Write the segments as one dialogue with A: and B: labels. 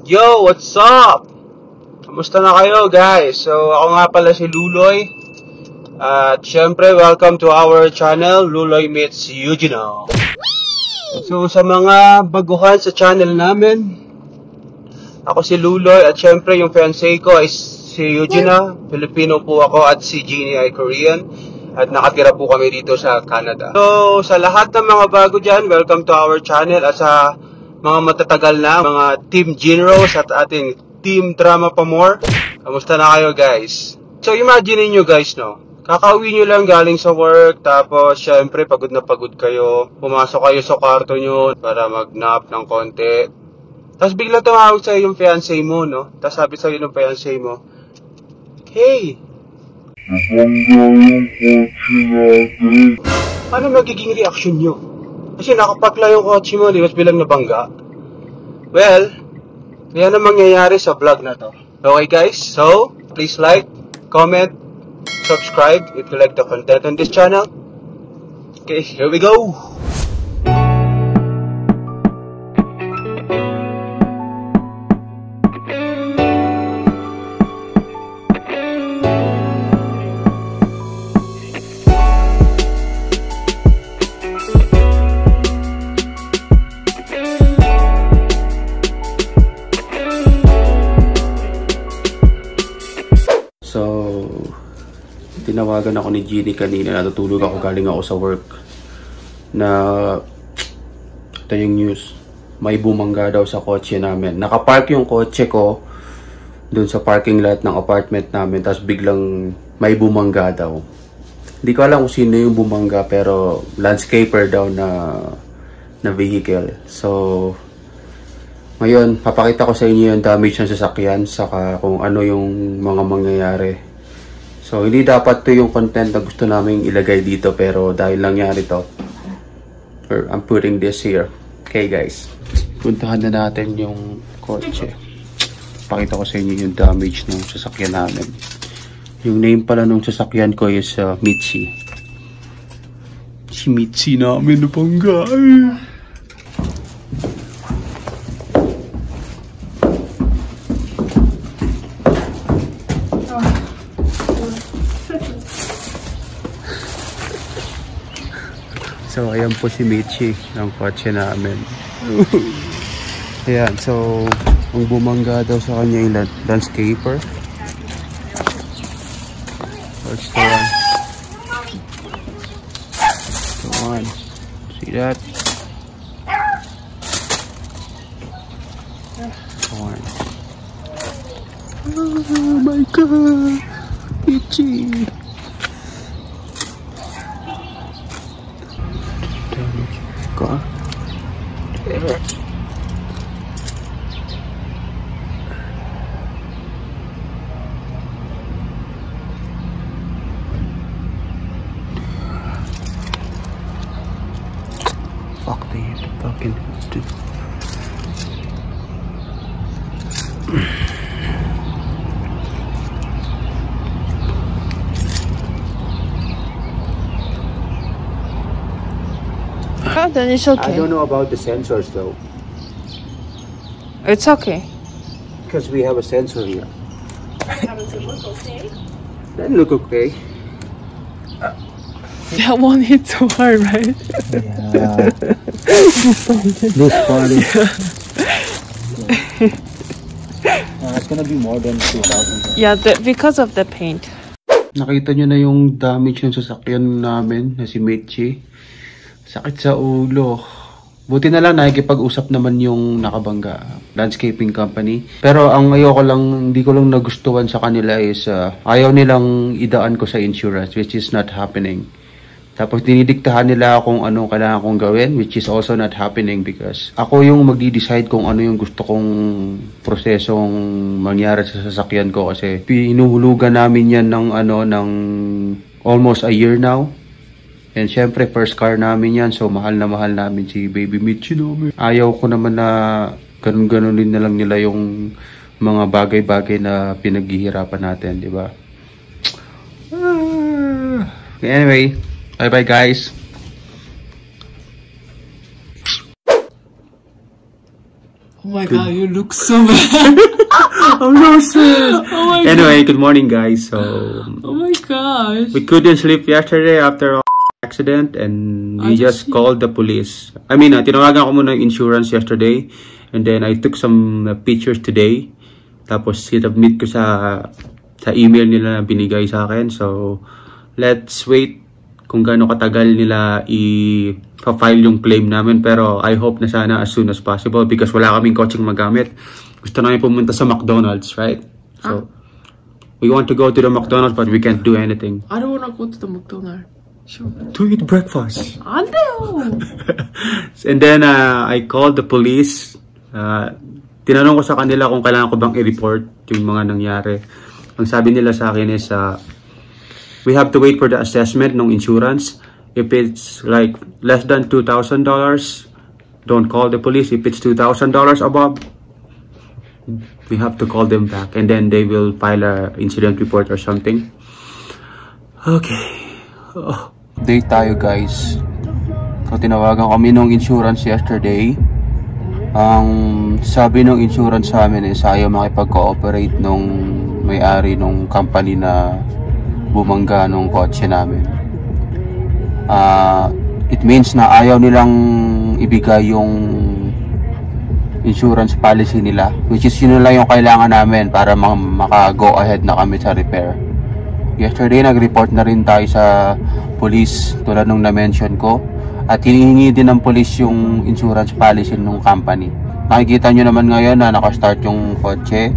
A: Yo, what's up? Kamusta na kayo, guys? So, ako nga pala si Loloy. At syempre, welcome to our channel, Loloy meets Hyojina. So, sa mga baguhan sa channel namin, ako si Loloy at syempre yung fiancé ko ay si Hyojina. Filipino po ako at si Jeannie ay Korean. At nakatira po kami dito sa Canada. So, sa lahat ng mga bago dyan, welcome to our channel. At sa mga matatagal na, mga Team Generals at ating Team Drama pa more. Kamusta na kayo, guys? So, imagine nyo, guys, no? Kakauwi nyo lang galing sa work, tapos, syempre, pagod na pagod kayo. Pumasok kayo sa kwarto nyo para mag-nap ng konti. Tapos, bigla tumawag sa'yo yung fiancé mo, no? Tapos, sabi sa'yo ng fiancé mo, "Hey! Ano magiging reaction nyo? Kasi nakapakla yung kotse mo, di ba bilang nabangga? Well, yan ang mangyayari sa vlog na to. Okay guys, so please like, comment, subscribe if you like the content on this channel. Okay, here we go! So, tinawagan ako ni Jeannie kanina, natutulog ako, galing ako sa work, na ito yung news, may bumangga daw sa kotse namin. Nakapark yung kotse ko dun sa parking lot ng apartment namin, tapos biglang may bumangga daw. Hindi ko alam kung sino yung bumangga, pero landscaper daw na vehicle. So, ngayon, papakita ko sa inyo yung damage ng sasakyan, saka kung ano yung mga mangyayari. So, hindi dapat to yung content na gusto namin ilagay dito, pero dahil nangyari to, I'm putting this here. Okay guys, puntahan na natin yung kotse. Pakita ko sa inyo yung damage ng sasakyan namin. Yung name pala ng sasakyan ko is mitzzy. Si mitzzy namin nabangga. So, ayan po si Michi ng kotse namin. Ayan, so, ang bumangga daw sa kanya yung landscaper. What's the one? Come on. See that? Come on. Oh my God! Michi! Car. Fuck the fucking dude.
B: Then it's okay.
A: I don't know about the sensors though.
B: It's okay.
A: Because we have a sensor here.
C: Does it look okay?
A: That look okay.
B: That one hit so hard, right?
A: Yeah. This part is... it's gonna be more than 2,000.
B: Yeah, because of the paint.
A: Nakita nyo na yung damage ng sasakyan namin na si Michi. Sakit sa ulo. Buti na lang nakikipag-usap naman yung nakabangga, landscaping company. Pero ang ayoko lang, hindi ko lang nagustuhan sa kanila is ayaw nilang idaan ko sa insurance, which is not happening. Tapos dinidiktahan nila kung anong kailangan kong gawin, which is also not happening because ako yung magdi-decide kung ano yung gusto kong prosesong mangyari sa sasakyan ko kasi pinuhulugan namin yan ng almost a year now. And syempre, first car namin yan. So, mahal namin si Baby Michi namin. Ayaw ko naman na ganun-ganun din na lang nila yung mga bagay-bagay na pinaghihirapan natin, di ba? Anyway, bye-bye guys.
B: Oh my god, you look so bad.
A: I'm so stressed.
B: Oh my
A: Anyway, good morning guys. So,
B: Oh my gosh.
A: we couldn't sleep yesterday after our accident and we just called the police. I mean, tinawagan ko muna yung insurance yesterday and then I took some pictures today. Tapos sinubmit ko sa email nila na binigay sa akin. So, let's wait kung gaano katagal nila i-file yung claim namin. Pero I hope na sana as soon as possible because wala kaming kotseng magamit. Gusto namin pumunta sa McDonald's, right? So, we want to go to the McDonald's but we can't do anything.
B: I don't want to go to the McDonald's. Sure.
A: To eat breakfast.
B: I know.
A: And then, I called the police. Tinanong ko sa kanila kung kailangan ko bang i-report yung mga nangyari. Ang sabi nila sa akin is, we have to wait for the assessment ng insurance. If it's like less than $2,000, don't call the police. If it's $2,000 above, we have to call them back. And then they will file a incident report or something. Okay. Update tayo guys. So, tinawagan kami ng insurance yesterday. Ang sabi ng insurance sa amin is ayaw makipag-cooperate nung may-ari nung company na bumangga nung kotse namin. It means na ayaw nilang ibigay yung insurance policy nila, which is yun lang yung kailangan namin para maka-go ahead na kami sa repair. Yesterday nag-report na rin tayo sa police tulad nung na-mention ko at hinihingi din ng police yung insurance policy ng company. Nakikita nyo naman ngayon na naka-start yung kotse,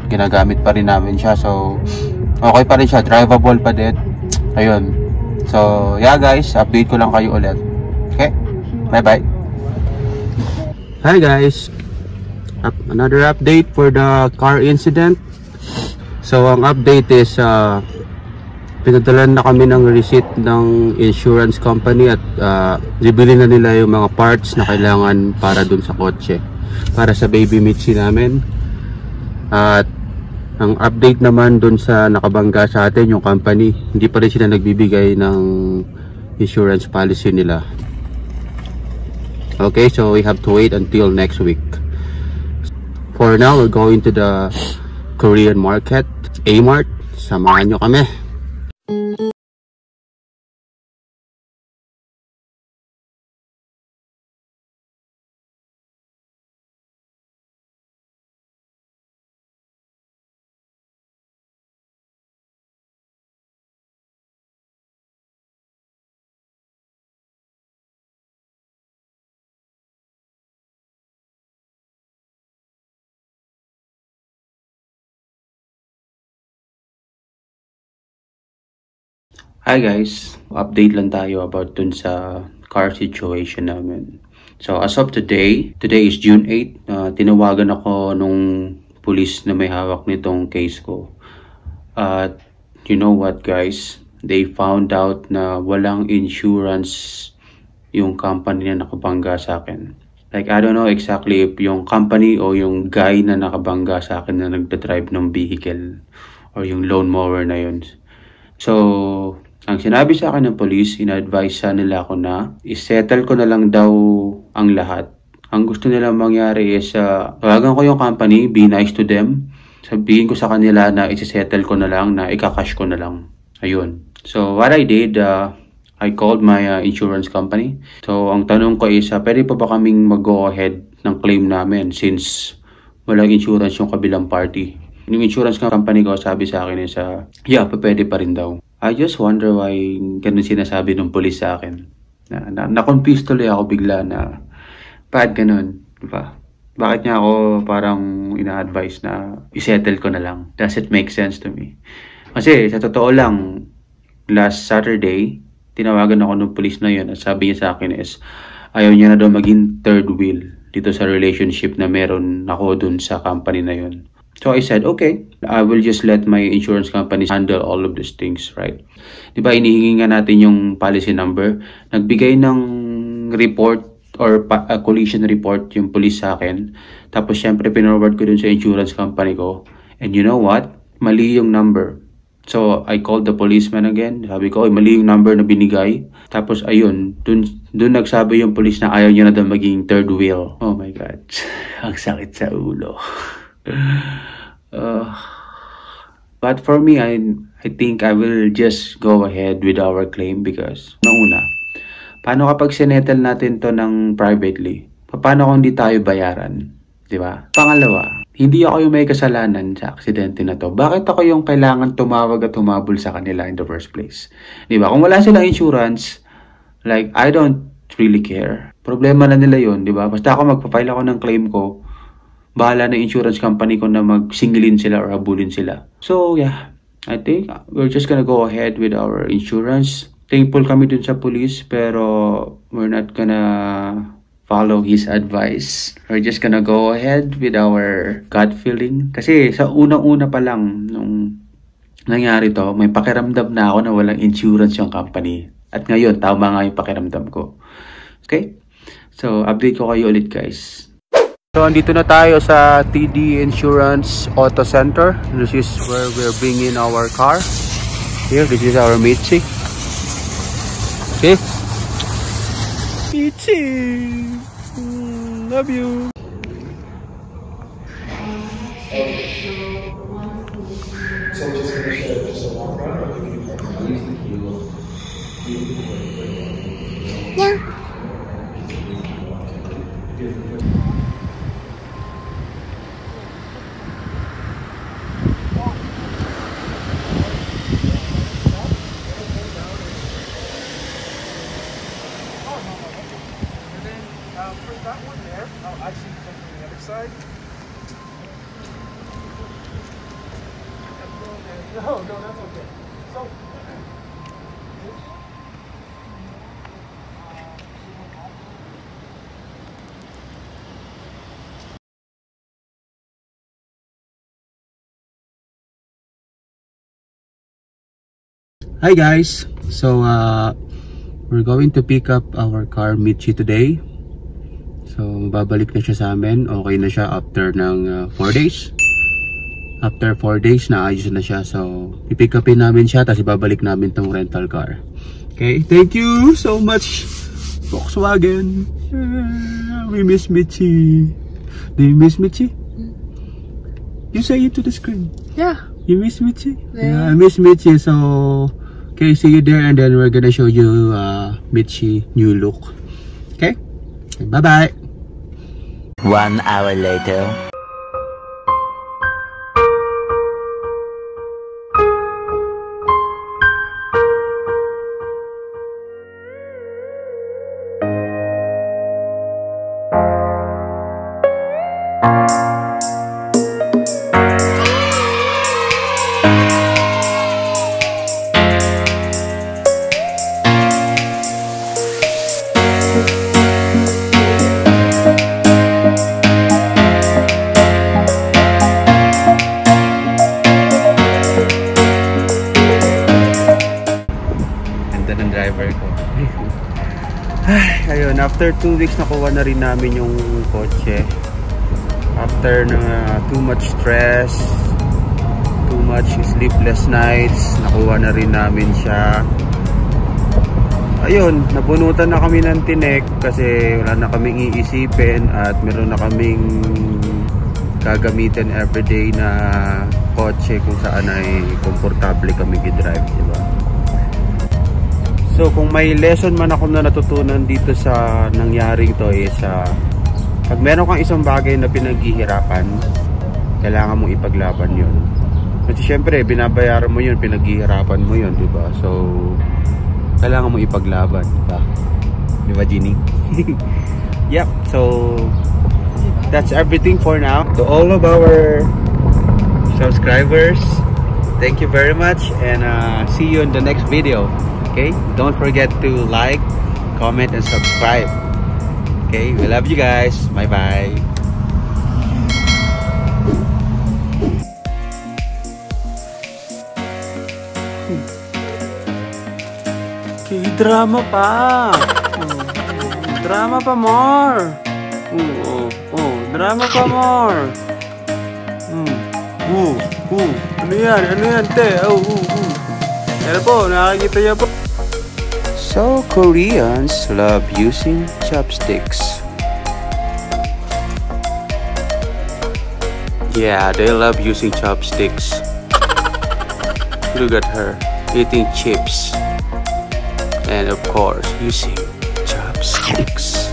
A: ginagamit pa rin namin siya, so okay pa rin siya, drivable pa din. Ayun. So, yeah guys, update ko lang kayo ulit. Okay? Bye-bye. Hi guys. Another update for the car incident. So, ang update is pinadalan na kami ng receipt ng insurance company at bibili na nila yung mga parts na kailangan para dun sa kotse. Para sa baby mitzzy namin. At ang update naman dun sa nakabangga sa atin, yung company, hindi pa rin sila nagbibigay ng insurance policy nila. Okay, so we have to wait until next week. For now, we're going to the Korean market, A-Mart. Samahan nyo kami. Hi guys, update lang tayo about dun sa car situation namin. So as of today is June 8, tinawagan ako nung police na may hawak nitong case ko. At you know what guys, they found out na walang insurance yung company na nakabangga sa akin. Like I don't know exactly if yung company o yung guy na nakabangga sa akin na nagdadrive ng vehicle or yung lawnmower na yun. So ang sinabi sa akin ng police, ina-advise nila ako na isettle ko na lang daw ang lahat. Ang gusto nila mangyari is tawagan ko yung company, be nice to them. Sabihin ko sa kanila na isisettle ko na lang, na ikakash ko na lang. Ayun. So what I did, I called my insurance company. So ang tanong ko is, pwede pa ba kaming mag-go ahead ng claim namin since walang insurance yung kabilang party? Yung insurance company ko sabi sa akin is, yeah, pwede pa rin daw. I just wonder why ganun sinasabi ng police sa akin. Na-confuse tuloy ako bigla na bakit ganun, diba? Bakit niya ako parang ina-advise na isettle ko na lang? Does it make sense to me? Kasi sa totoo lang, last Saturday, tinawagan ako ng police na yun at sabi niya sa akin is ayaw niya na daw maging third wheel dito sa relationship na meron ako dun sa company na yun. So I said, okay, I will just let my insurance company handle all of these things, right? Diba, inihingi nga natin yung policy number. Nagbigay ng report or collision report yung police sa akin. Tapos syempre, pinorward ko dun sa insurance company ko. And you know what? Mali yung number. So, I called the policeman again. Sabi ko, mali yung number na binigay. Tapos, ayun, dun nagsabi yung police na ayaw niya na daw maging third wheel. Oh my God. Ang sakit sa ulo. But for me, I think I will just go ahead with our claim because, una, paano kapag sinettle natin to ng privately? Paano kung hindi tayo bayaran? Diba? Pangalawa, hindi ako yung may kasalanan sa aksidente na to. Bakit ako yung kailangan tumawag at humabol sa kanila in the first place? Diba? Kung wala silang insurance, like, I don't really care. Problema na nila yun, diba? Basta ako magpa-file ako ng claim ko, bahala na insurance company ko na magsingilin sila or habulin sila. So, yeah. I think we're just gonna go ahead with our insurance. Thankful kami dun sa police, pero we're not gonna follow his advice. We're just gonna go ahead with our gut feeling. Kasi sa unang-una pa lang, nung nangyari to, may pakiramdam na ako na walang insurance yung company. At ngayon, tama nga yung pakiramdam ko. Okay? So, update ko kayo ulit, guys. So, andito na tayo sa TD Insurance Auto Center. This is where we're bringing our car. Here, this is our mitzzy. Okay? Mitzzy! Love you!
D: Yeah.
E: That one there, I see something on the other side. No, that's okay. So,
A: hi guys, so we're going to pick up our car mitzzy today. So babalik na siya sa amin. Okay na siya after ng 4 days. After 4 days naayos na siya. So pipick upin namin siya, tapos ibabalik namin tong rental car. Okay, thank you so much Volkswagen. We miss mitzzy. Do you miss mitzzy? You say it to the screen.
B: Yeah.
A: You miss mitzzy?
B: Yeah.
A: I miss mitzzy. So okay, see you there, and then we're gonna show you mitzzy new look. Okay, bye bye.
D: 1 hour later.
A: Ng driver ko. Ayun, after 2 weeks nakuha na rin namin yung kotse. After ng too much stress, too much sleepless nights, nakuha na rin namin siya. Ayun, nabunutan na kami ng tinek kasi wala na kaming iisipin at meron na kaming gagamitin everyday na kotse kung saan ay komportable kami i-drive, diba? So kung may lesson man ako na natutunan dito sa nangyaring to is pag meron kang isang bagay na pinaghihirapan, kailangan mong ipaglaban yun. Kasi syempre binabayaran mo yun, pinaghihirapan mo yun, diba? So kailangan mong ipaglaban, diba? Diba, Ginny? Yep, so that's everything for now. To all of our subscribers, thank you very much, and see you in the next video. Okay, don't forget to like, comment, and subscribe. Okay, we love you guys. Bye bye. Okay, drama pa. Drama pa more. Drama pa more. Ano yan? Ano yan, te? Yan po, nakakita niya po. So, Koreans love using chopsticks. Yeah, they love using chopsticks. Look at her, eating chips. And of course, using chopsticks.